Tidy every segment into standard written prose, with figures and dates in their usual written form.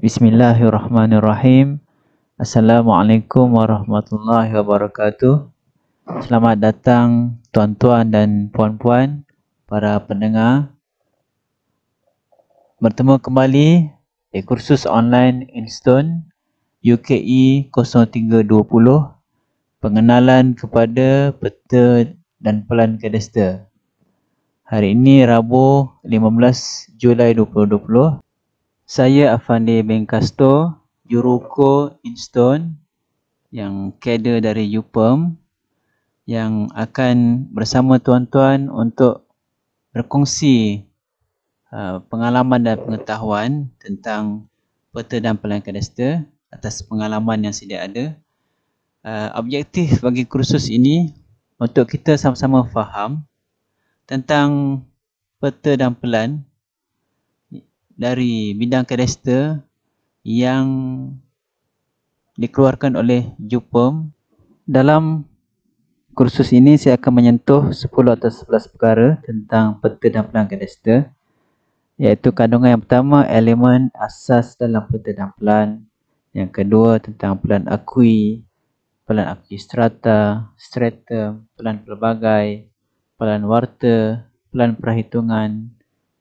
Bismillahirrahmanirrahim. Assalamualaikum warahmatullahi wabarakatuh. Selamat datang tuan-tuan dan puan-puan, para pendengar. Bertemu kembali di kursus online Instone UKE 0320, pengenalan kepada peta dan pelan kadasta. Hari ini Rabu 15 Julai 2020. Saya Afandi bin Casto, Juruko Instone yang kader dari UPERM, yang akan bersama tuan-tuan untuk berkongsi pengalaman dan pengetahuan tentang peta dan pelan kadasta atas pengalaman yang sedia ada. Objektif bagi kursus ini untuk kita sama-sama faham tentang peta dan pelan dari bidang kadasta yang dikeluarkan oleh UPERM. Dalam kursus ini saya akan menyentuh 10 atau 11 perkara tentang peta dan pelan kadasta, iaitu kandungan yang pertama, elemen asas dalam peta dan pelan. Yang kedua, tentang pelan akui strata, stratum, pelan pelbagai, pelan warta, pelan perhitungan,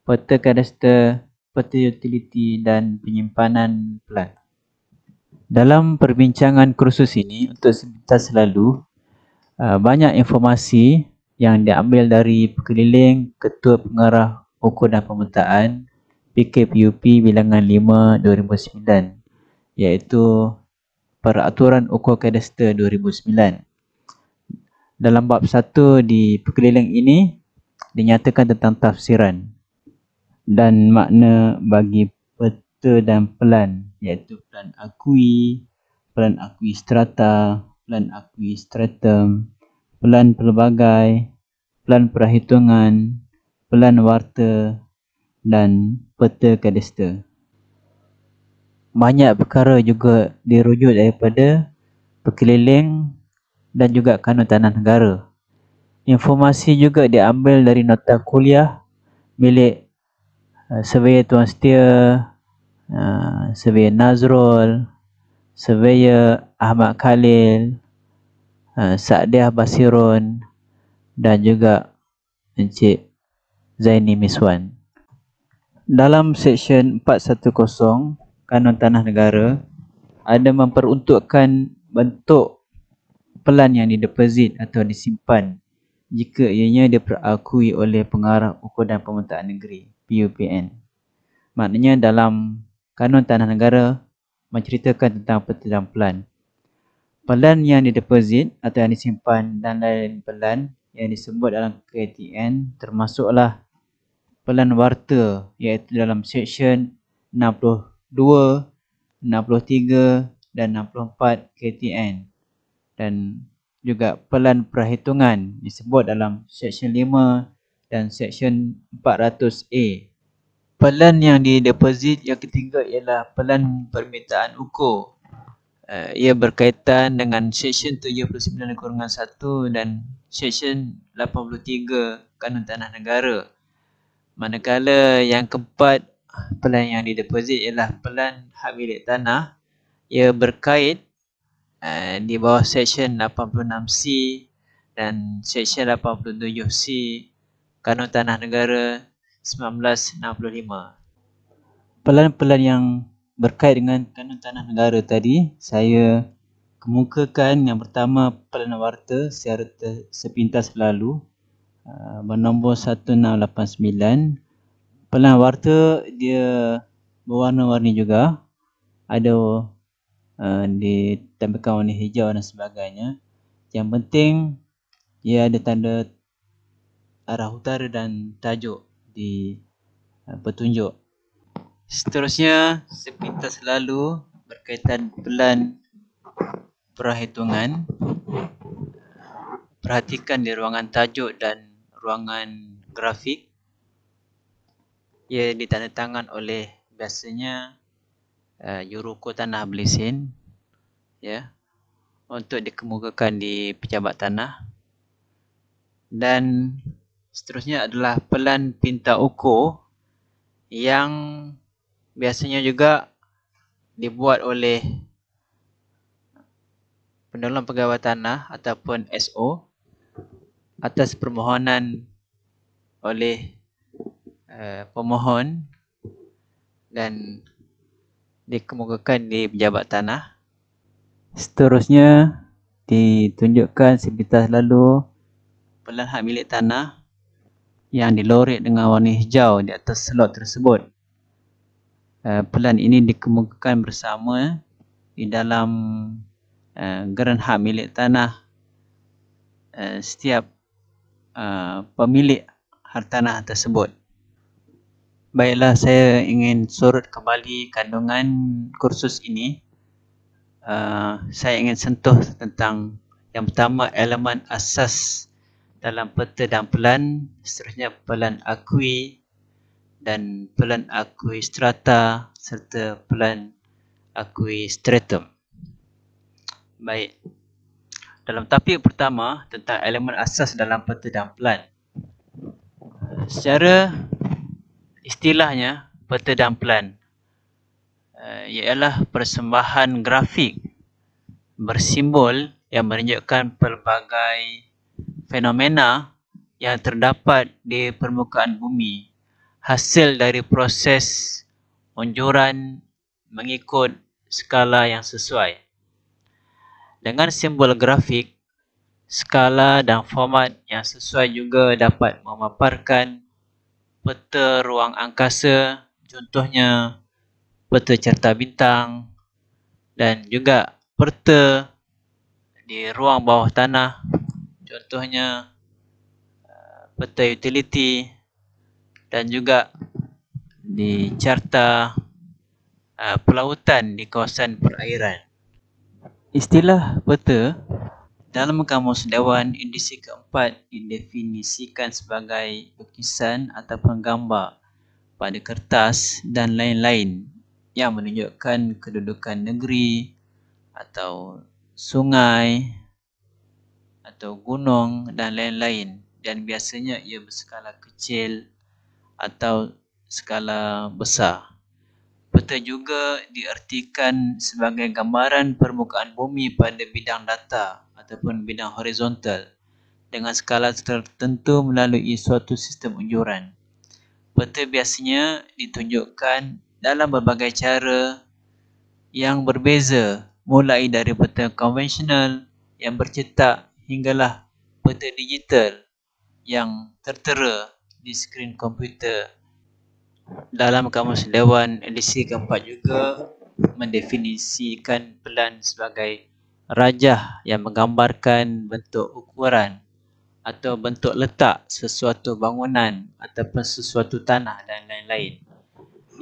peta kadasta, peta utiliti dan penyimpanan pelan. Dalam perbincangan kursus ini, untuk sepintas selalu, banyak informasi yang diambil dari Pekeliling Ketua Pengarah Ukur dan Pemetaan PKPUP bilangan 5 2009, iaitu Peraturan Ukur Kadasta 2009. Dalam bab 1 di Pekeliling ini dinyatakan tentang tafsiran dan makna bagi peta dan pelan, iaitu pelan akui strata, pelan akui stratum, pelan pelbagai, pelan perhitungan, pelan warta dan peta kadasta. Banyak perkara juga dirujuk daripada Pekeliling dan juga Kanun Tanah Negara. Informasi juga diambil dari nota kuliah milik Surveyor Tuan Setia, Surveyor Nazrul, Surveyor Ahmad Khalil, Sa'diah Basirun dan juga Encik Zaini Miswan. Dalam seksyen 410 Kanun Tanah Negara ada memperuntukkan bentuk pelan yang dideposit atau disimpan jika ianya diperakui oleh Pengarah Ukur dan Pemetaan Negeri PUPN. Maknanya dalam Kanun Tanah Negara menceritakan tentang peta dan pelan. Pelan yang dideposit atau yang disimpan dan lain pelan yang disebut dalam KTN termasuklah pelan warta, iaitu dalam seksyen 62, 63 dan 64 KTN, dan juga pelan perhitungan disebut dalam seksyen 5 dan seksyen 400A. Pelan yang dideposit yang ketiga ialah pelan permintaan ukur. Ia berkaitan dengan seksyen 79-1 dan seksyen 83 Kanun Tanah Negara. Manakala yang keempat, pelan yang dideposit ialah pelan hak milik tanah. Ia berkait di bawah seksyen 86C dan seksyen 87C Kanun Tanah Negara 1965. Pelan-pelan yang berkait dengan Kanun Tanah Negara tadi saya kemukakan. Yang pertama, pelan warta secara sepintas lalu, bernombor 1689. Pelan warta dia berwarna-warni juga, ada ditambahkan warna hijau dan sebagainya. Yang penting ia ada tanda arah utara dan tajuk di petunjuk. Seterusnya, sepintas lalu berkaitan pelan perhitungan. Perhatikan di ruangan tajuk dan ruangan grafik. Ia ditandatangan oleh biasanya Juruko Tanah Belisin, ya, untuk dikemukakan di pejabat tanah. Dan seterusnya adalah pelan pinta ukur yang biasanya juga dibuat oleh penolong pegawai tanah ataupun SO atas permohonan oleh pemohon dan dikemukakan di pejabat tanah. Seterusnya ditunjukkan sebitas lalu pelan hak milik tanah yang dilorek dengan warna hijau di atas slot tersebut. Pelan ini dikemukakan bersama di dalam geran hak milik tanah setiap pemilik hartanah tersebut. Baiklah, saya ingin sorot kembali kandungan kursus ini. Saya ingin sentuh tentang yang pertama, elemen asas dalam peta dan pelan, seterusnya pelan akui dan pelan akui strata serta pelan akui stratum. Baik. Dalam topik pertama tentang elemen asas dalam peta dan pelan. Secara istilahnya, peta dan pelan ialah persembahan grafik bersimbol yang menunjukkan pelbagai fenomena yang terdapat di permukaan bumi hasil dari proses unjuran mengikut skala yang sesuai. Dengan simbol grafik, skala dan format yang sesuai juga dapat memaparkan peta ruang angkasa, contohnya peta carta bintang, dan juga peta di ruang bawah tanah, contohnya peta utility, dan juga di carta pelautan di kawasan perairan. Istilah peta dalam Kamus Dewan edisi keempat didefinisikan sebagai lukisan ataupun gambar pada kertas dan lain-lain yang menunjukkan kedudukan negeri atau sungai atau gunung dan lain-lain, dan biasanya ia berskala kecil atau skala besar. Peta juga diartikan sebagai gambaran permukaan bumi pada bidang data ataupun bidang horizontal dengan skala tertentu melalui suatu sistem unjuran. Peta biasanya ditunjukkan dalam berbagai cara yang berbeza, mulai dari peta konvensional yang bercetak hinggalah peta digital yang tertera di skrin komputer. Dalam Kamus Dewan edisi keempat juga mendefinisikan pelan sebagai rajah yang menggambarkan bentuk ukuran atau bentuk letak sesuatu bangunan ataupun sesuatu tanah dan lain-lain.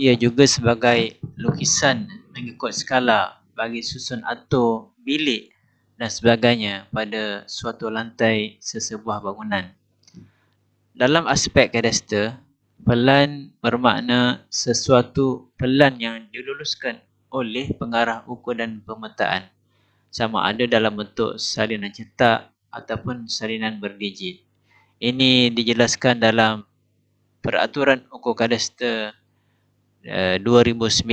Ia juga sebagai lukisan mengikut skala bagi susun atur, bilik dan sebagainya pada suatu lantai sesebuah bangunan. Dalam aspek kadaster, pelan bermakna sesuatu pelan yang diluluskan oleh pengarah ukur dan pemetaan, sama ada dalam bentuk salinan cetak ataupun salinan berdigit. Ini dijelaskan dalam Peraturan Ukur Kadaster 2009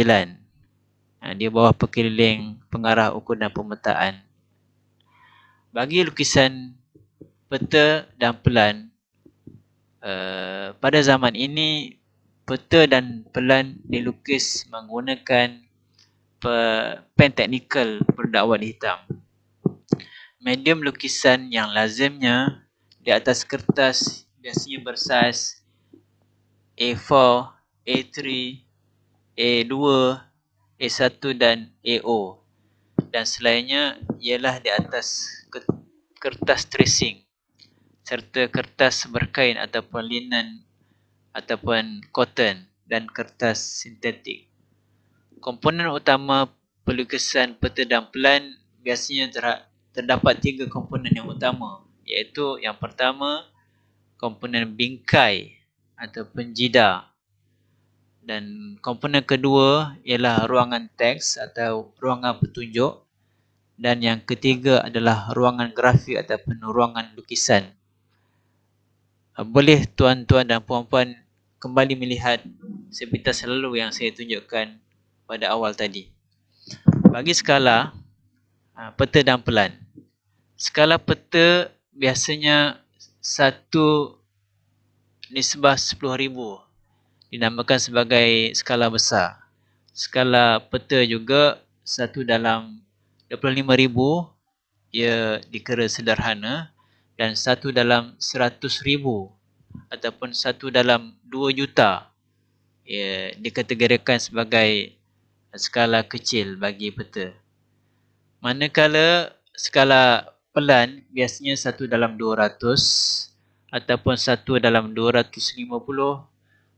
di bawah perkeliling pengarah ukur dan pemetaan. Bagi lukisan peta dan pelan, pada zaman ini peta dan pelan dilukis menggunakan pen teknikal berdakwat hitam. Medium lukisan yang lazimnya di atas kertas biasanya bersaiz A4, A3, A2, A1 dan AO, dan selainnya ialah di atas kertas tracing serta kertas berkain ataupun linen ataupun cotton dan kertas sintetik. Komponen utama pelukisan peta dan pelan biasanya terdapat 3 komponen yang utama, iaitu yang pertama komponen bingkai ataupun jida, dan komponen kedua ialah ruangan teks atau ruangan petunjuk, dan yang ketiga adalah ruangan grafik ataupun ruangan lukisan. Boleh tuan-tuan dan puan-puan kembali melihat sepitas lalu yang saya tunjukkan pada awal tadi. Bagi skala peta dan pelan. Skala peta biasanya 1 nisbah 10,000 dinamakan sebagai skala besar. Skala peta juga 1/25,000 ia dikira sederhana, dan 1/100,000 ataupun 1/2 juta ia dikategorikan sebagai skala kecil bagi peta. Manakala skala pelan biasanya 1/200 ataupun 1/250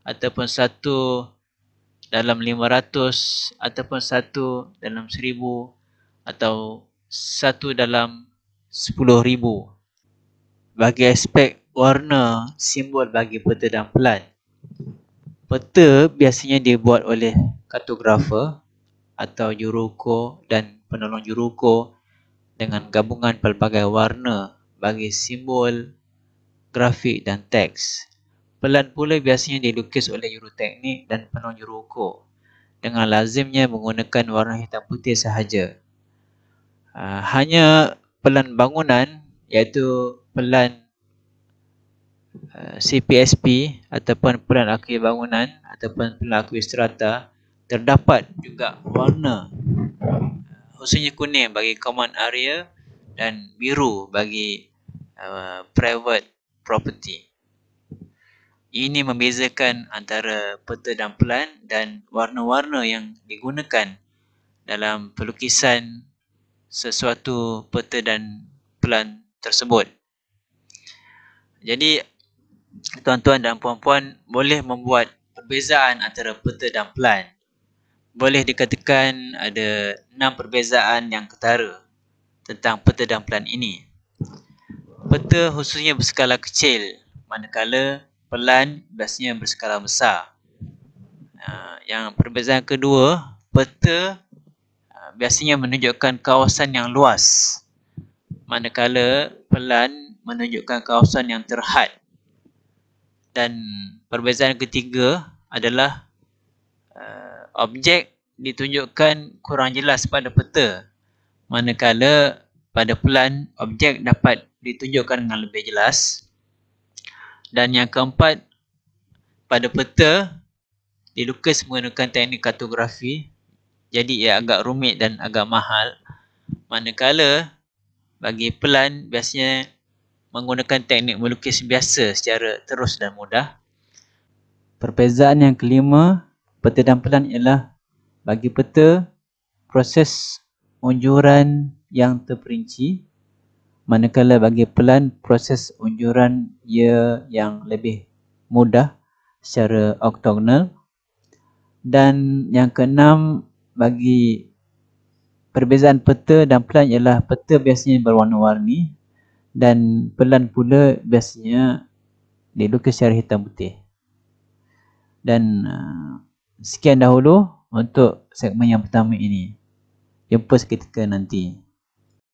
ataupun 1/500 ataupun 1/1000 atau 1/10,000. Bagi aspek warna simbol bagi peta dan pelan. Peta biasanya dibuat oleh kartografer atau juruukur dan penolong juruukur dengan gabungan pelbagai warna bagi simbol, grafik dan teks. Pelan pula biasanya dilukis oleh juruteknik dan penolong juruukur dengan lazimnya menggunakan warna hitam putih sahaja. Hanya pelan bangunan iaitu pelan CPSP ataupun pelan akui bangunan ataupun pelan akui strata terdapat juga warna khususnya kuning bagi common area dan biru bagi private property. Ini membezakan antara peta dan pelan dan warna-warna yang digunakan dalam pelukisan sesuatu peta dan pelan tersebut. Jadi tuan-tuan dan puan-puan boleh membuat perbezaan antara peta dan pelan. Boleh dikatakan ada 6 perbezaan yang ketara tentang peta dan pelan ini. Peta khususnya berskala kecil, manakala pelan biasanya berskala besar. Yang perbezaan kedua, peta biasanya menunjukkan kawasan yang luas, manakala pelan menunjukkan kawasan yang terhad. Dan perbezaan ketiga adalah objek ditunjukkan kurang jelas pada peta, manakala pada pelan objek dapat ditunjukkan dengan lebih jelas. Dan yang keempat, pada peta dilukis menggunakan teknik kartografi, jadi ia agak rumit dan agak mahal, manakala bagi pelan biasanya menggunakan teknik melukis biasa secara terus dan mudah. Perbezaan yang kelima, peta dan pelan ialah bagi peta proses unjuran yang terperinci, manakala bagi pelan proses unjuran ia yang lebih mudah secara oktagonal. Dan yang keenam, bagi perbezaan peta dan pelan ialah peta biasanya berwarna-warni dan pelan pula biasanya dilukis secara hitam putih. Dan sekian dahulu untuk segmen yang pertama ini. Jumpa seketika nanti.